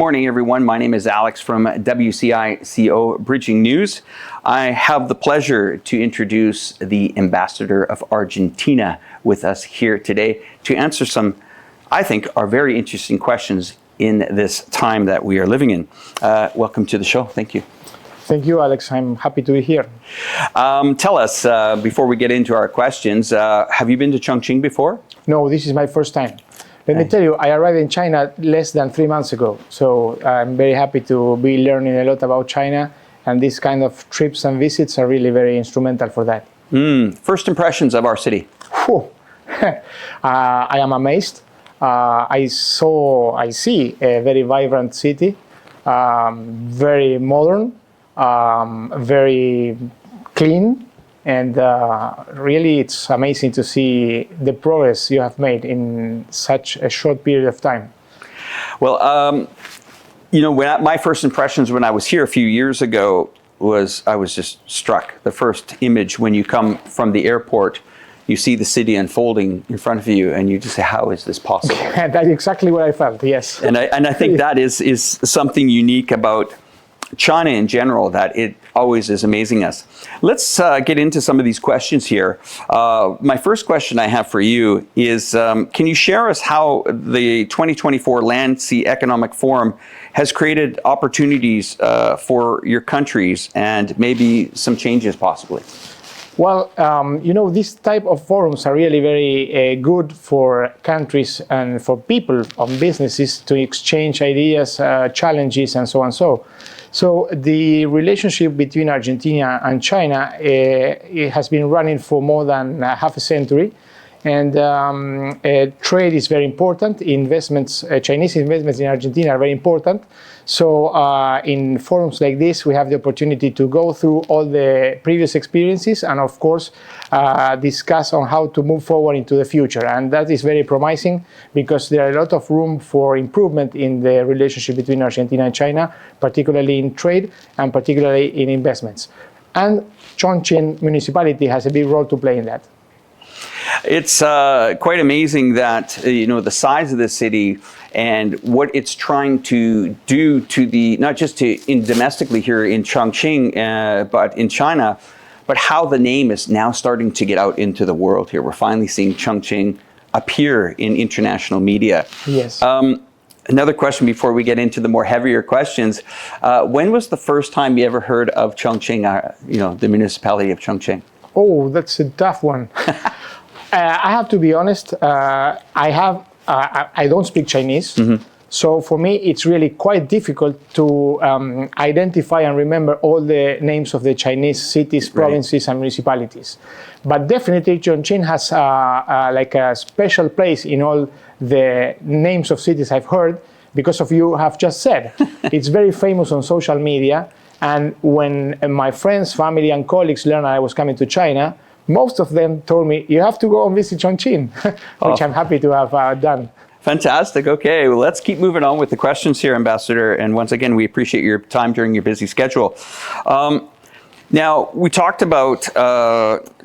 Morning, everyone. My name is Alex from WCICO Bridging News. I have the pleasure to introduce the Ambassador of Argentina with us here today to answer some, I think, are very interesting questions in this time that we are living in. Welcome to the show. Thank you. Thank you, Alex. I'm happy to be here. Tell us, before we get into our questions, have you been to Chongqing before? No, this is my first time. Let me tell you, I arrived in China less than 3 months ago, so I'm very happy to be learning a lot about China, and these kind of trips and visits are really very instrumental for that. First impressions of our city? I am amazed. I see a very vibrant city, very modern, very clean. And really, it's amazing to see the progress you have made in such a short period of time. Well, my first impressions when I was here a few years ago was I was just struck. The first image when you come from the airport, you see the city unfolding in front of you, and you just say, "How is this possible?" That's exactly what I felt. Yes. And I think that is something unique about China in general, that it always is amazing us. Let's get into some of these questions here. My first question I have for you is, can you share us how the 2024 Land Sea Economic Forum has created opportunities for your countries and maybe some changes possibly? Well, these type of forums are really very good for countries and for people on businesses to exchange ideas, challenges, and so on. So the relationship between Argentina and China it has been running for more than half a century, and trade is very important. Investments, Chinese investments in Argentina are very important. So in forums like this, we have the opportunity to go through all the previous experiences and, of course, discuss on how to move forward into the future. And that is very promising because there are a lot of room for improvement in the relationship between Argentina and China, particularly in trade and particularly in investments. And Chongqing municipality has a big role to play in that. It's quite amazing that the size of the city and what it's trying to do to not just domestically here in Chongqing, but in China, but how the name is now starting to get out into the world here. We're finally seeing Chongqing appear in international media. Yes. Another question before we get into the more heavier questions. When was the first time you ever heard of Chongqing, the municipality of Chongqing? Oh, that's a tough one. I have to be honest, I don't speak Chinese, so for me it's really quite difficult to identify and remember all the names of the Chinese cities, provinces, and municipalities. But definitely Chongqing has like a special place in all the names of cities I've heard because of you have just said. It's very famous on social media, and when my friends, family, and colleagues learned I was coming to China, most of them told me, you have to go and visit Chongqing, which I'm happy to have done. Fantastic. Okay, well, let's keep moving on with the questions here, Ambassador. And once again, we appreciate your time during your busy schedule. Now, we talked about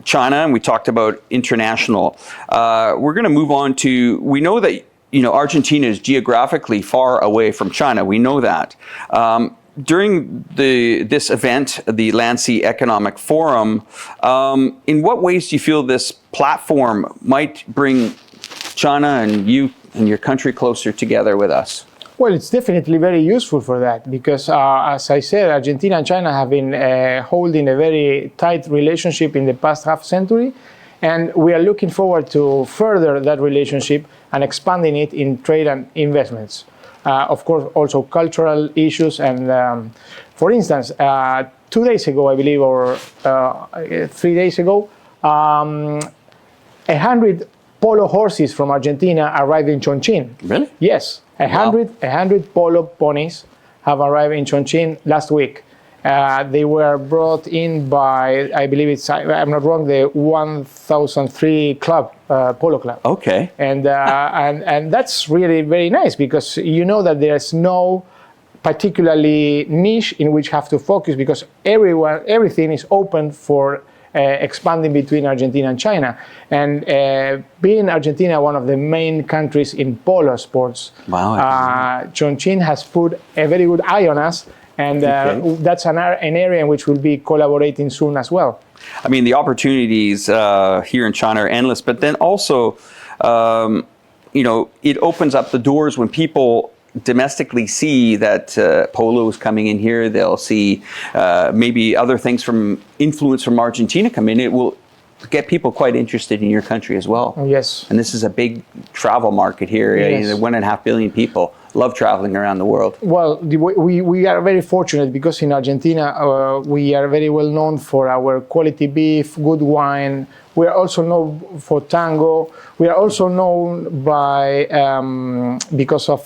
China and we talked about international. We're going to move on to, we know that Argentina is geographically far away from China. We know that. During this event, the Land Sea Economic Forum, in what ways do you feel this platform might bring China and you and your country closer together with us? Well, it's definitely very useful for that because, as I said, Argentina and China have been holding a very tight relationship in the past half century, and we are looking forward to further that relationship and expanding it in trade and investments. Of course, also cultural issues. And for instance, 2 days ago, I believe, or 3 days ago, 100 polo horses from Argentina arrived in Chongqing. Really? Yes. 100 polo ponies have arrived in Chongqing last week. They were brought in by, I believe I'm not wrong, the 1003 club, polo club. Okay. And that's really very nice because you know that there's no particularly niche in which have to focus because everything is open for expanding between Argentina and China. And being Argentina one of the main countries in polo sports, Chongqing has put a very good eye on us, and that's an area in which we'll be collaborating soon as well. I mean, the opportunities here in China are endless, but then also, it opens up the doors when people domestically see that polo is coming in here. They'll see maybe other things from influence from Argentina come in. It will get people quite interested in your country as well. Yes. And this is a big travel market here. Yes. 1.5 billion people love traveling around the world. Well, we are very fortunate because in Argentina we are very well known for our quality beef, good wine. We are also known for tango. We are also known by because of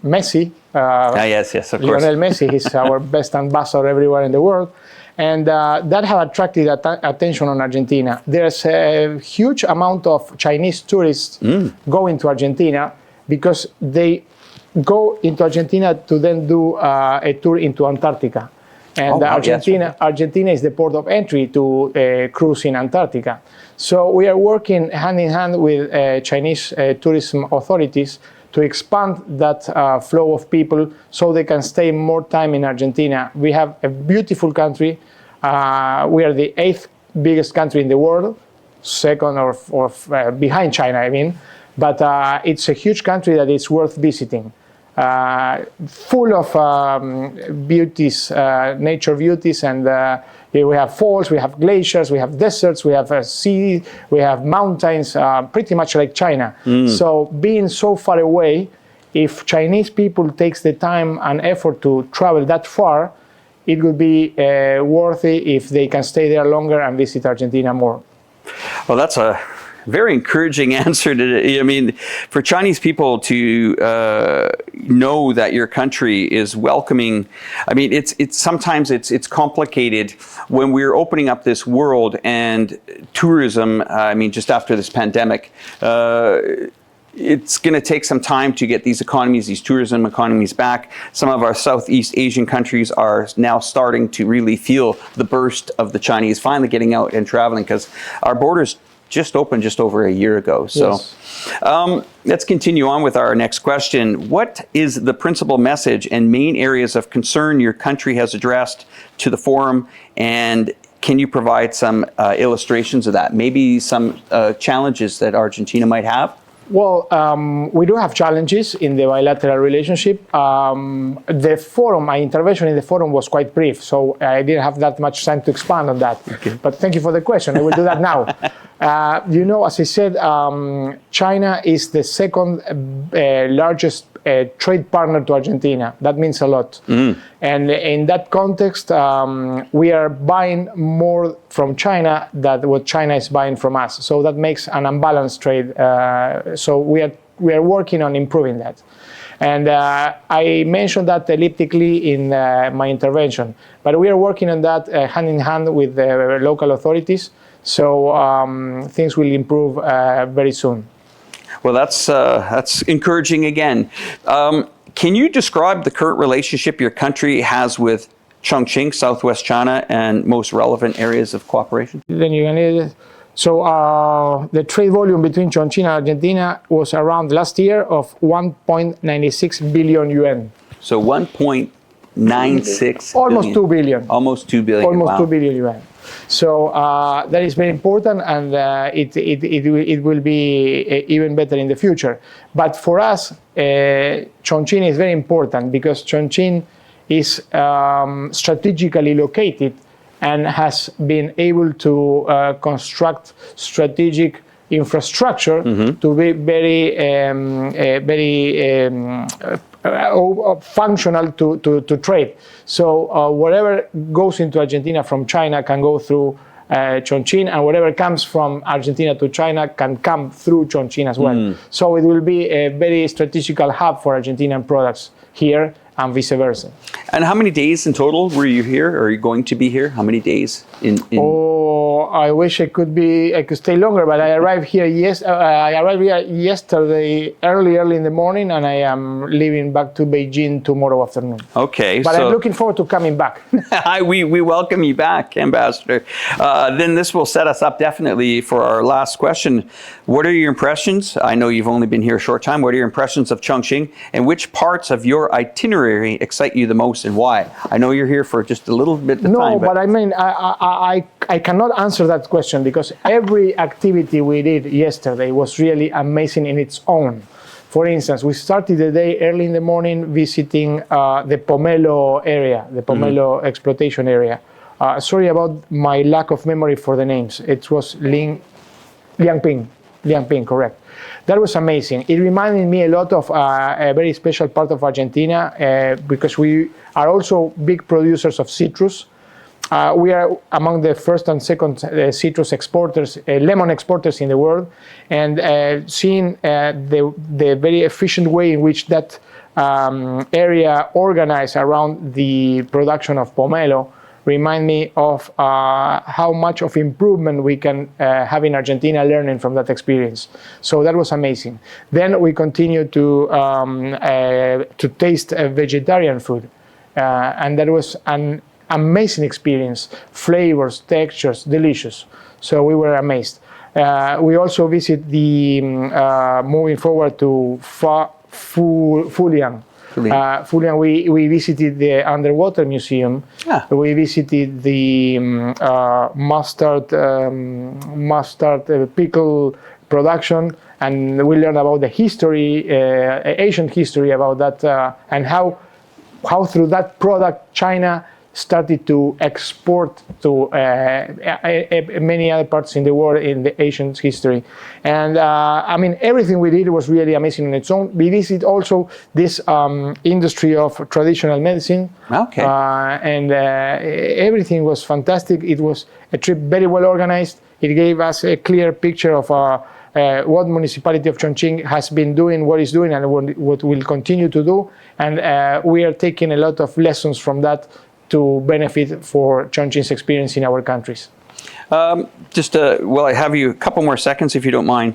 Messi. Yes, of course. Lionel Messi, he's our best ambassador everywhere in the world. And that have attracted attention on Argentina. There's a huge amount of Chinese tourists going to Argentina because they go into Argentina to then do a tour into Antarctica. And Argentina is the port of entry to cruise in Antarctica. So we are working hand in hand with Chinese tourism authorities to expand that flow of people so they can stay more time in Argentina. We have a beautiful country. We are the 8th biggest country in the world, second or behind China, I mean. But it's a huge country that is worth visiting. Full of beauties, nature beauties, and we have falls, we have glaciers, we have deserts, we have sea, we have mountains, pretty much like China. So being so far away, if Chinese people takes the time and effort to travel that far, it would be worthy if they can stay there longer and visit Argentina more. Well, that's a very encouraging answer to, I mean, for Chinese people to know that your country is welcoming. I mean, it's sometimes it's complicated when we're opening up this world and tourism. I mean, just after this pandemic, it's going to take some time to get these economies, these tourism economies back. Some of our Southeast Asian countries are now starting to really feel the burst of the Chinese finally getting out and traveling, because our borders just opened just over a year ago. So let's continue on with our next question. What is the principal message and main areas of concern your country has addressed to the forum? And can you provide some illustrations of that? Maybe some challenges that Argentina might have? Well, we do have challenges in the bilateral relationship. The forum, my intervention in the forum was quite brief, so I didn't have that much time to expand on that. Okay. But thank you for the question. I will do that now. As I said, China is the second largest trade partner to Argentina. That means a lot. And in that context, we are buying more from China than what China is buying from us. So that makes an unbalanced trade. So we are working on improving that. And I mentioned that elliptically in my intervention. But we are working on that hand in hand with the local authorities. So things will improve very soon. Well, that's encouraging again. Can you describe the current relationship your country has with Chongqing, Southwest China, and most relevant areas of cooperation? Then you can. So the trade volume between Chongqing and Argentina was around last year of 1.96 billion yuan. So 1.96 almost 2 billion. Almost 2 billion. Almost wow. 2 billion yuan. So that is very important, and it will be even better in the future. But for us, Chongqing is very important because Chongqing is strategically located and has been able to construct strategic infrastructure to be very functional to trade. So whatever goes into Argentina from China can go through Chongqing, and whatever comes from Argentina to China can come through Chongqing as well. So it will be a very strategical hub for Argentinian products here, and vice versa. And how many days in total were you here, or are you going to be here? How many days in? Oh, I wish I could stay longer, but I arrived here yesterday early in the morning, and I am leaving back to Beijing tomorrow afternoon. Okay, but I'm looking forward to coming back. we welcome you back, Ambassador. Then this will set us up definitely for our last question. What are your impressions? I know you've only been here a short time. What are your impressions of Chongqing, and which parts of your itinerary excite you the most, and why? I know you're here for just a little bit of time. No, but I mean, I cannot answer that question because every activity we did yesterday was really amazing in its own. For instance, we started the day early in the morning visiting the Pomelo area, the Pomelo exploitation area. Sorry about my lack of memory for the names. It was Liangping, correct. That was amazing. It reminded me a lot of a very special part of Argentina because we are also big producers of citrus. We are among the first and second citrus exporters, lemon exporters in the world, and seeing the very efficient way in which that area organized around the production of pomelo remind me of how much of improvement we can have in Argentina learning from that experience. So that was amazing. Then we continued to taste vegetarian food, and that was an amazing experience. Flavors, textures, delicious. So we were amazed. We also visit the moving forward to Fulian. Fulian, we visited the underwater museum. We visited the mustard pickle production, and we learned about the history, Asian history about that, and how through that product China started to export to many other parts in the world in the Asian history. And I mean, everything we did was really amazing on its own. We visited also this industry of traditional medicine. Okay. And everything was fantastic. It was a trip very well organized. It gave us a clear picture of what municipality of Chongqing has been doing, what is doing, and what will continue to do. And we are taking a lot of lessons from that to benefit for Chongqing's experience in our countries. Well, I have you a couple more seconds if you don't mind.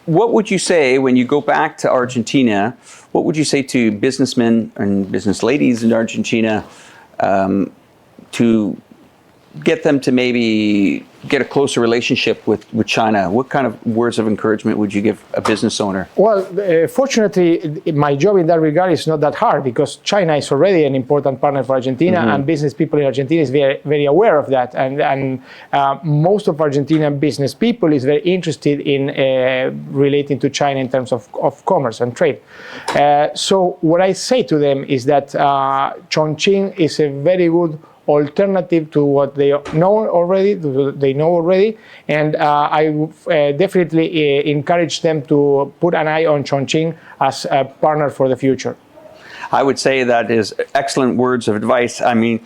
What would you say when you go back to Argentina, what would you say to businessmen and business ladies in Argentina to get them to maybe get a closer relationship with China? What kind of words of encouragement would you give a business owner? Well, fortunately, my job in that regard is not that hard because China is already an important partner for Argentina, and business people in Argentina is very, very aware of that. And most of Argentinian business people is very interested in relating to China in terms of commerce and trade. So what I say to them is that Chongqing is a very good alternative to what they know already, and I definitely encourage them to put an eye on Chongqing as a partner for the future. I would say that is excellent words of advice. I mean,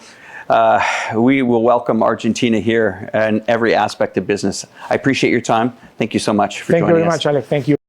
we will welcome Argentina here in every aspect of business. I appreciate your time. Thank you so much for joining us. Thank you very much, Alex. Thank you.